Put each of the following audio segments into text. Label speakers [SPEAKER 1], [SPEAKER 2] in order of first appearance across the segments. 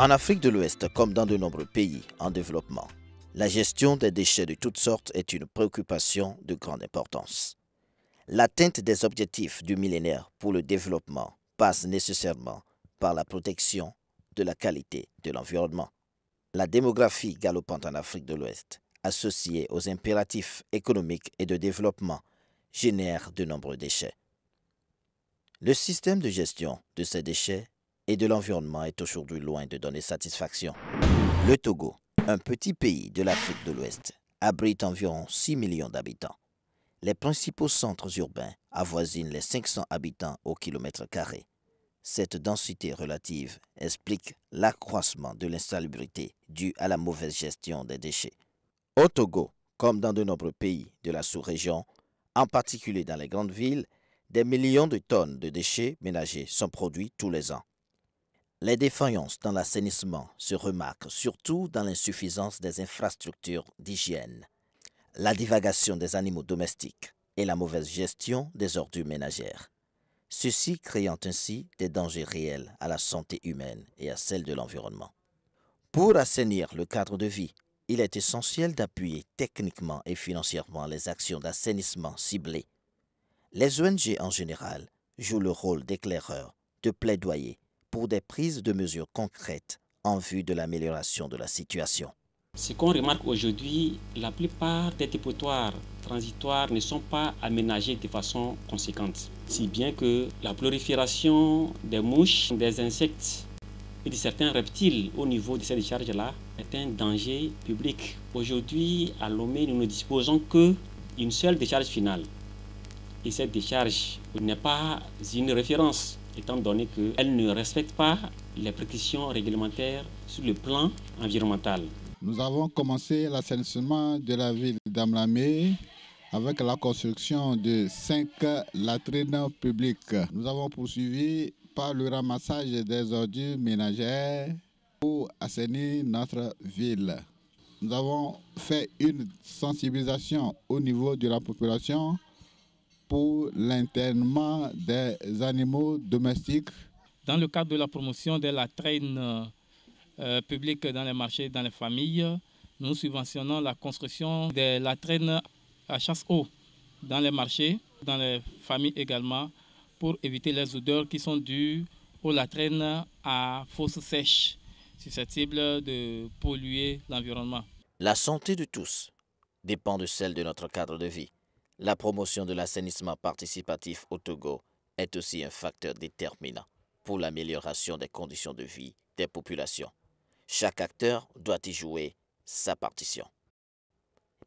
[SPEAKER 1] En Afrique de l'Ouest, comme dans de nombreux pays en développement, la gestion des déchets de toutes sortes est une préoccupation de grande importance. L'atteinte des objectifs du millénaire pour le développement passe nécessairement par la protection de la qualité de l'environnement. La démographie galopante en Afrique de l'Ouest, associée aux impératifs économiques et de développement, génère de nombreux déchets. Le système de gestion de ces déchets et de l'environnement est aujourd'hui loin de donner satisfaction. Le Togo, un petit pays de l'Afrique de l'Ouest, abrite environ 6 millions d'habitants. Les principaux centres urbains avoisinent les 500 habitants au kilomètre carré. Cette densité relative explique l'accroissement de l'insalubrité due à la mauvaise gestion des déchets. Au Togo, comme dans de nombreux pays de la sous-région, en particulier dans les grandes villes, des millions de tonnes de déchets ménagers sont produits tous les ans. Les défaillances dans l'assainissement se remarquent surtout dans l'insuffisance des infrastructures d'hygiène, la divagation des animaux domestiques et la mauvaise gestion des ordures ménagères. Ceci créant ainsi des dangers réels à la santé humaine et à celle de l'environnement. Pour assainir le cadre de vie, il est essentiel d'appuyer techniquement et financièrement les actions d'assainissement ciblées. Les ONG en général jouent le rôle d'éclaireurs, de plaidoyer pour des prises de mesures concrètes en vue de l'amélioration de la situation.
[SPEAKER 2] Ce qu'on remarque aujourd'hui, la plupart des dépotoirs transitoires ne sont pas aménagés de façon conséquente. Si bien que la prolifération des mouches, des insectes et de certains reptiles au niveau de ces décharges-là est un danger public. Aujourd'hui, à Lomé, nous ne disposons qu'une seule décharge finale. Et cette décharge n'est pas une référence, étant donné qu'elle ne respecte pas les prescriptions réglementaires sur le plan environnemental.
[SPEAKER 3] Nous avons commencé l'assainissement de la ville d'Amlamé avec la construction de 5 latrines publiques. Nous avons poursuivi par le ramassage des ordures ménagères pour assainir notre ville. Nous avons fait une sensibilisation au niveau de la population pour l'internement des animaux domestiques.
[SPEAKER 4] Dans le cadre de la promotion de la traîne publique dans les marchés, dans les familles, nous subventionnons la construction de la traîne à chasse-eau dans les marchés, dans les familles également, pour éviter les odeurs qui sont dues aux latrines à fosse sèche, susceptibles de polluer l'environnement.
[SPEAKER 1] La santé de tous dépend de celle de notre cadre de vie. La promotion de l'assainissement participatif au Togo est aussi un facteur déterminant pour l'amélioration des conditions de vie des populations. Chaque acteur doit y jouer sa partition.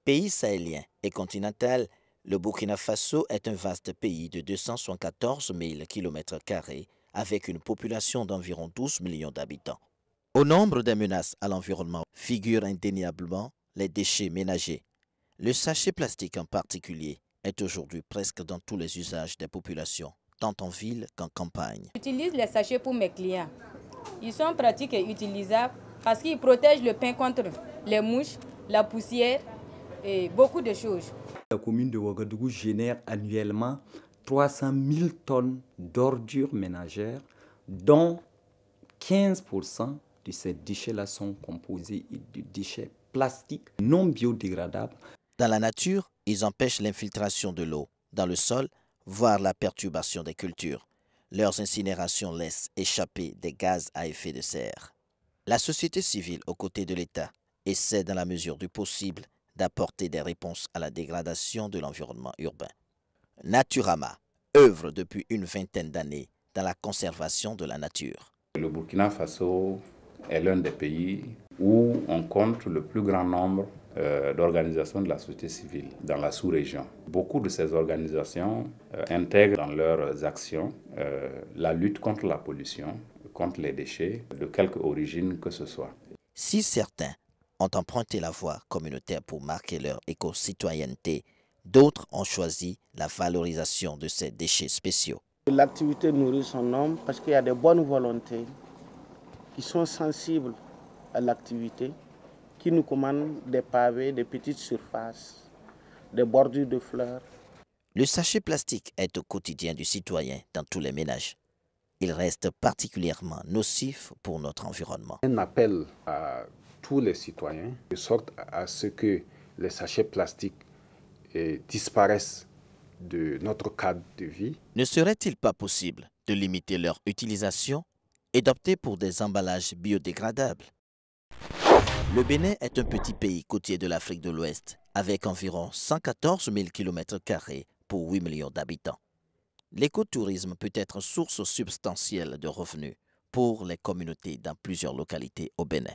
[SPEAKER 1] Pays sahélien et continental, le Burkina Faso est un vaste pays de 274 000 km² avec une population d'environ 12 millions d'habitants. Au nombre des menaces à l'environnement figurent indéniablement les déchets ménagers. Le sachet plastique en particulier est aujourd'hui presque dans tous les usages des populations, tant en ville qu'en campagne.
[SPEAKER 5] J'utilise les sachets pour mes clients. Ils sont pratiques et utilisables parce qu'ils protègent le pain contre les mouches, la poussière et beaucoup de choses.
[SPEAKER 6] La commune de Ouagadougou génère annuellement 300 000 tonnes d'ordures ménagères, dont 15% de ces déchets-là sont composés de déchets plastiques non biodégradables.
[SPEAKER 1] Dans la nature, ils empêchent l'infiltration de l'eau dans le sol, voire la perturbation des cultures. Leurs incinérations laissent échapper des gaz à effet de serre. La société civile, aux côtés de l'État, essaie dans la mesure du possible d'apporter des réponses à la dégradation de l'environnement urbain. Naturama œuvre depuis une vingtaine d'années dans la conservation de la nature.
[SPEAKER 7] Le Burkina Faso est l'un des pays où on compte le plus grand nombre d'organisations de la société civile dans la sous-région. Beaucoup de ces organisations intègrent dans leurs actions la lutte contre la pollution, contre les déchets, de quelque origine que ce soit.
[SPEAKER 1] Si certains ont emprunté la voie communautaire pour marquer leur éco-citoyenneté, d'autres ont choisi la valorisation de ces déchets spéciaux.
[SPEAKER 8] L'activité nourrit son homme parce qu'il y a des bonnes volontés qui sont sensibles à l'activité, qui nous commandent des pavés, des petites surfaces, des bordures de fleurs.
[SPEAKER 1] Le sachet plastique est au quotidien du citoyen dans tous les ménages. Il reste particulièrement nocif pour notre environnement.
[SPEAKER 7] Un appel à tous les citoyens de sorte à ce que les sachets plastiques disparaissent de notre cadre de vie.
[SPEAKER 1] Ne serait-il pas possible de limiter leur utilisation et d'opter pour des emballages biodégradables? Le Bénin est un petit pays côtier de l'Afrique de l'Ouest avec environ 114 000 km² pour 8 millions d'habitants. L'écotourisme peut être source substantielle de revenus pour les communautés dans plusieurs localités au Bénin.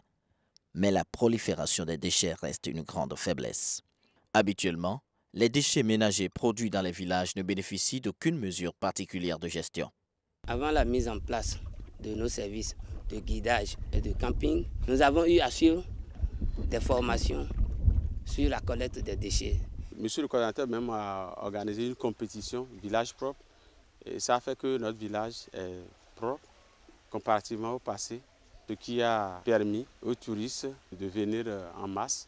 [SPEAKER 1] Mais la prolifération des déchets reste une grande faiblesse. Habituellement, les déchets ménagers produits dans les villages ne bénéficient d'aucune mesure particulière de gestion.
[SPEAKER 9] Avant la mise en place de nos services de guidage et de camping, nous avons eu à suivre des formations sur la collecte des déchets.
[SPEAKER 10] Monsieur le coordinateur même a organisé une compétition village propre et ça a fait que notre village est propre comparativement au passé, ce qui a permis aux touristes de venir en masse.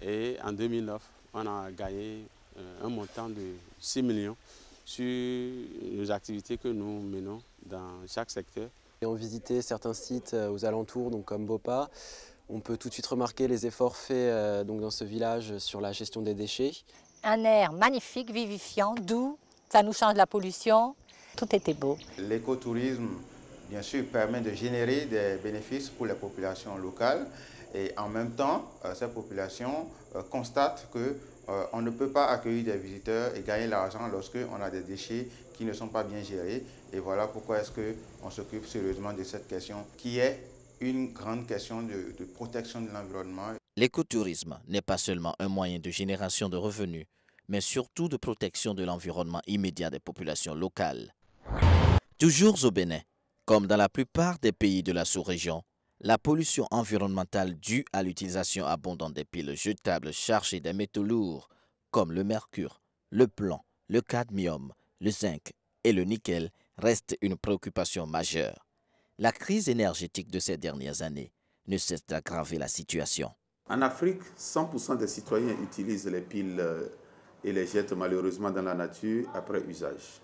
[SPEAKER 10] Et en 2009, on a gagné un montant de 6 millions sur les activités que nous menons dans chaque secteur.
[SPEAKER 11] Et on visitait certains sites aux alentours, donc comme Bopa. On peut tout de suite remarquer les efforts faits donc dans ce village sur la gestion des déchets.
[SPEAKER 12] Un air magnifique, vivifiant, doux, ça nous change la pollution, tout était beau.
[SPEAKER 13] L'écotourisme, bien sûr, permet de générer des bénéfices pour les populations locales et en même temps, ces populations constatent qu'on ne peut pas accueillir des visiteurs et gagner l'argent lorsqu'on a des déchets qui ne sont pas bien gérés. Et voilà pourquoi est-ce qu'on s'occupe sérieusement de cette question qui est une grande question de protection de l'environnement.
[SPEAKER 1] L'écotourisme n'est pas seulement un moyen de génération de revenus, mais surtout de protection de l'environnement immédiat des populations locales. Toujours au Bénin, comme dans la plupart des pays de la sous-région, la pollution environnementale due à l'utilisation abondante des piles jetables chargées des métaux lourds, comme le mercure, le plomb, le cadmium, le zinc et le nickel, reste une préoccupation majeure. La crise énergétique de ces dernières années ne cesse d'aggraver la situation.
[SPEAKER 14] En Afrique, 100% des citoyens utilisent les piles et les jettent malheureusement dans la nature après usage.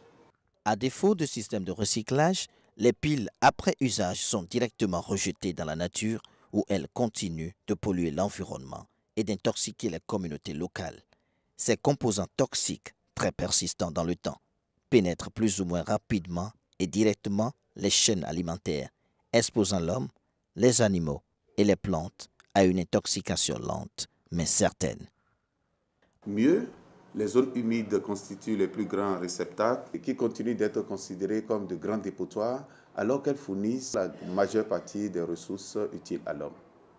[SPEAKER 1] À défaut de système de recyclage, les piles après usage sont directement rejetées dans la nature où elles continuent de polluer l'environnement et d'intoxiquer les communautés locales. Ces composants toxiques, très persistants dans le temps, pénètrent plus ou moins rapidement et directement les chaînes alimentaires, exposant l'homme, les animaux et les plantes à une intoxication lente mais certaine.
[SPEAKER 14] Mieux, les zones humides constituent les plus grands réceptacles et qui continuent d'être considérés comme de grands dépotoirs alors qu'elles fournissent la majeure partie des ressources utiles à l'homme.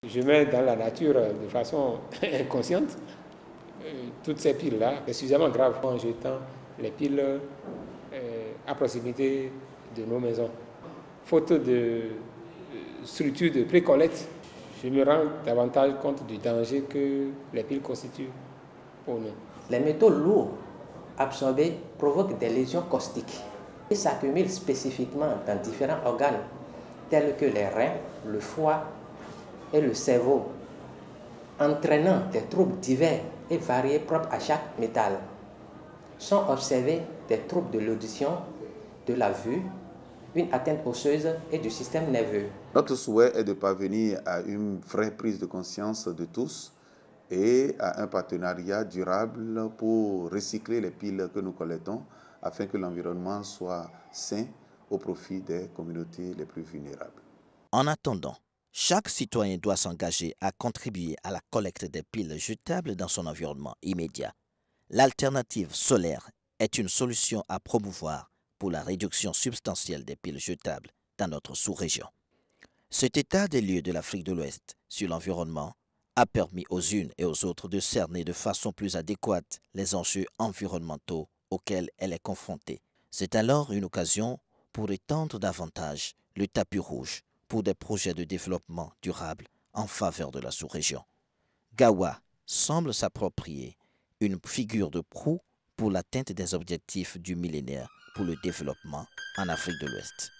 [SPEAKER 15] Je mets dans la nature de façon inconsciente toutes ces piles-là, c'est suffisamment grave en jetant les piles à proximité de nos maisons. Faute de structure de pré-collecte, je me rends davantage compte du danger que les piles constituent pour nous.
[SPEAKER 9] Les métaux lourds absorbés provoquent des lésions caustiques. Ils s'accumulent spécifiquement dans différents organes, tels que les reins, le foie et le cerveau, entraînant des troubles divers et variés propres à chaque métal. Sont observés des troubles de l'audition, de la vue, une atteinte osseuse et du système nerveux.
[SPEAKER 14] Notre souhait est de parvenir à une vraie prise de conscience de tous et à un partenariat durable pour recycler les piles que nous collectons afin que l'environnement soit sain au profit des communautés les plus vulnérables.
[SPEAKER 1] En attendant, Chaque citoyen doit s'engager à contribuer à la collecte des piles jetables dans son environnement immédiat. L'alternative solaire est une solution à promouvoir pour la réduction substantielle des piles jetables dans notre sous-région. Cet état des lieux de l'Afrique de l'Ouest sur l'environnement a permis aux unes et aux autres de cerner de façon plus adéquate les enjeux environnementaux auxquels elle est confrontée. C'est alors une occasion pour étendre davantage le tapis rouge pour des projets de développement durable en faveur de la sous-région. Gawa semble s'approprier une figure de proue pour l'atteinte des objectifs du millénaire pour le développement en Afrique de l'Ouest.